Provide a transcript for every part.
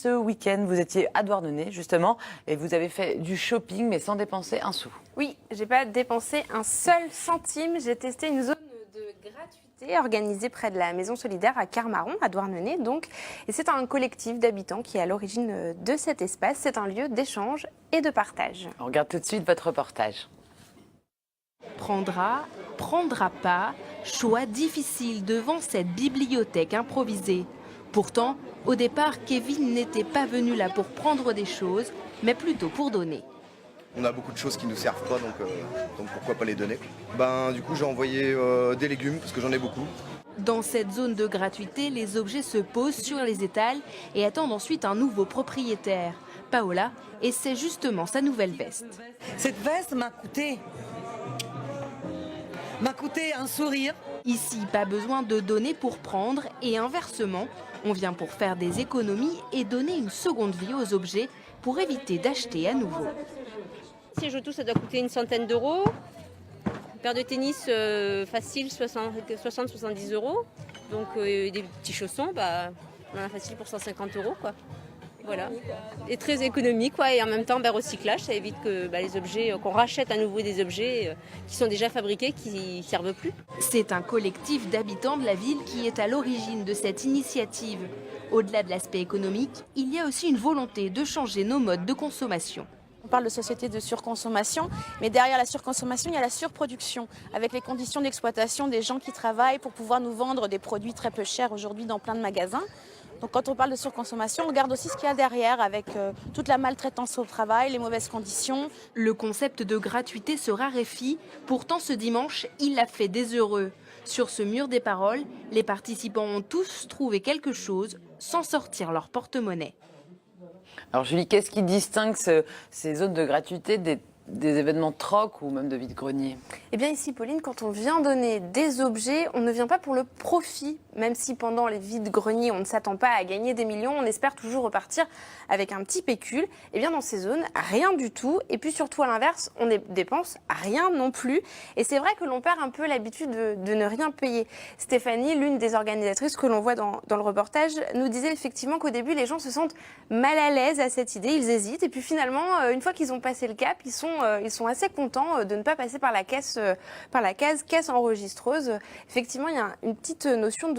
ce week-end. Vous étiez à Douarnenez, justement, et vous avez fait du shopping, mais sans dépenser un sou. Oui, j'ai pas dépensé un seul centime. J'ai testé une zone de gratuité organisée près de la Maison Solidaire à Carmaron, à Douarnenez, donc. Et c'est un collectif d'habitants qui est à l'origine de cet espace. C'est un lieu d'échange et de partage. On regarde tout de suite votre reportage. Prendra, prendra pas, choix difficile devant cette bibliothèque improvisée. Pourtant, au départ, Kevin n'était pas venu là pour prendre des choses, mais plutôt pour donner. On a beaucoup de choses qui ne nous servent pas, donc pourquoi pas les donner. Du coup, j'ai envoyé des légumes, parce que j'en ai beaucoup. Dans cette zone de gratuité, les objets se posent sur les étals et attendent ensuite un nouveau propriétaire. Paola essaie justement sa nouvelle veste. Cette veste m'a coûté un sourire. Ici, pas besoin de donner pour prendre et inversement, on vient pour faire des économies et donner une seconde vie aux objets pour éviter d'acheter à nouveau. Si je touche, ça doit coûter une centaine d'euros. Une paire de tennis facile, 60-70 euros. Donc des petits chaussons, on en a facile pour 150 euros, quoi. Voilà. Et très économique, quoi. Et en même temps, recyclage, ça évite que les objets, qu'on rachète à nouveau des objets qui sont déjà fabriqués, qui ne servent plus. C'est un collectif d'habitants de la ville qui est à l'origine de cette initiative. Au-delà de l'aspect économique, il y a aussi une volonté de changer nos modes de consommation. On parle de société de surconsommation, mais derrière la surconsommation, il y a la surproduction, avec les conditions d'exploitation des gens qui travaillent pour pouvoir nous vendre des produits très peu chers aujourd'hui dans plein de magasins. Donc quand on parle de surconsommation, on regarde aussi ce qu'il y a derrière, avec toute la maltraitance au travail, les mauvaises conditions. Le concept de gratuité se raréfie, pourtant ce dimanche, il a fait des heureux. Sur ce mur des paroles, les participants ont tous trouvé quelque chose sans sortir leur porte-monnaie. Alors Julie, qu'est-ce qui distingue ces zones de gratuité des événements de troc ou même de vide-grenier? Eh bien ici, Pauline, quand on vient donner des objets, on ne vient pas pour le profit. Même si pendant les vides-greniers, on ne s'attend pas à gagner des millions, on espère toujours repartir avec un petit pécule. Eh bien dans ces zones, rien du tout. Et puis surtout à l'inverse, on ne dépense rien non plus. Et c'est vrai que l'on perd un peu l'habitude de ne rien payer. Stéphanie, l'une des organisatrices que l'on voit dans le reportage, nous disait effectivement qu'au début, les gens se sentent mal à l'aise à cette idée, ils hésitent. Et puis finalement, une fois qu'ils ont passé le cap, ils sont assez contents de ne pas passer par la case caisse enregistreuse. Effectivement, il y a une petite notion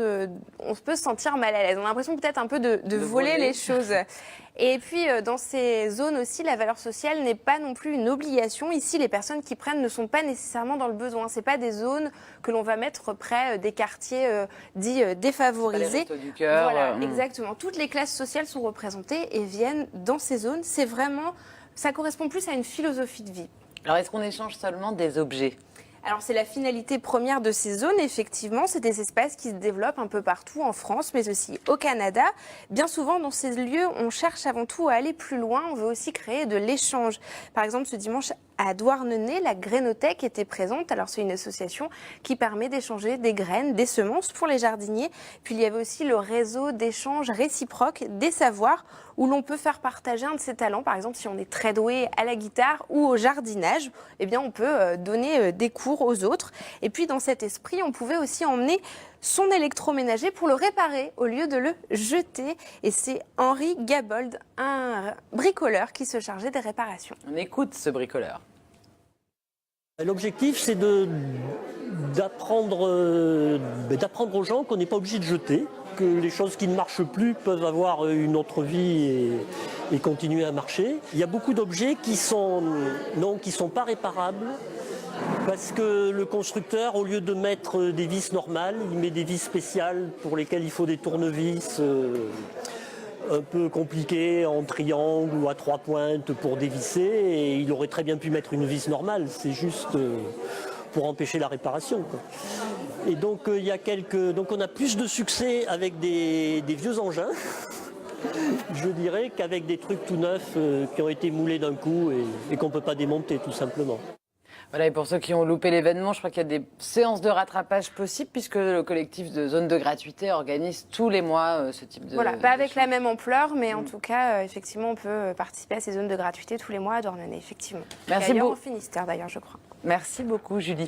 on peut se sentir mal à l'aise. On a l'impression peut-être un peu de voler les choses. Et puis, dans ces zones aussi, la valeur sociale n'est pas non plus une obligation. Ici, les personnes qui prennent ne sont pas nécessairement dans le besoin. Ce n'est pas des zones que l'on va mettre près des quartiers dits défavorisés. Les Restos du Cœur. Voilà, exactement. Toutes les classes sociales sont représentées et viennent dans ces zones. C'est vraiment, ça correspond plus à une philosophie de vie. Alors, est-ce qu'on échange seulement des objets ? Alors c'est la finalité première de ces zones, effectivement, c'est des espaces qui se développent un peu partout en France, mais aussi au Canada. Bien souvent, dans ces lieux, on cherche avant tout à aller plus loin, on veut aussi créer de l'échange. Par exemple, ce dimanche, à Douarnenez, la Grainothèque était présente. Alors c'est une association qui permet d'échanger des graines, des semences pour les jardiniers. Puis il y avait aussi le réseau d'échange réciproque des savoirs où l'on peut faire partager un de ses talents. Par exemple, si on est très doué à la guitare ou au jardinage, eh bien on peut donner des cours aux autres. Et puis dans cet esprit, on pouvait aussi emmener son électroménager pour le réparer au lieu de le jeter. Et c'est Henri Gabold, un bricoleur qui se chargeait des réparations. On écoute ce bricoleur. L'objectif, c'est d'apprendre aux gens qu'on n'est pas obligé de jeter, que les choses qui ne marchent plus peuvent avoir une autre vie et continuer à marcher. Il y a beaucoup d'objets qui sont pas réparables parce que le constructeur, au lieu de mettre des vis normales, il met des vis spéciales pour lesquelles il faut des tournevis un peu compliqués en triangle ou à 3 pointes pour dévisser, et il aurait très bien pu mettre une vis normale, c'est juste pour empêcher la réparation, quoi. Et donc donc on a plus de succès avec des vieux engins, je dirais, qu'avec des trucs tout neufs qui ont été moulés d'un coup et qu'on ne peut pas démonter tout simplement. Voilà, et pour ceux qui ont loupé l'événement, je crois qu'il y a des séances de rattrapage possibles puisque le collectif de zones de gratuité organise tous les mois ce type de... Voilà, pas avec la même ampleur, mais en tout cas, effectivement, on peut participer à ces zones de gratuité tous les mois à Douarnenez, effectivement. Merci beaucoup. beaucoup. En Finistère, d'ailleurs, je crois. Merci beaucoup, Julie.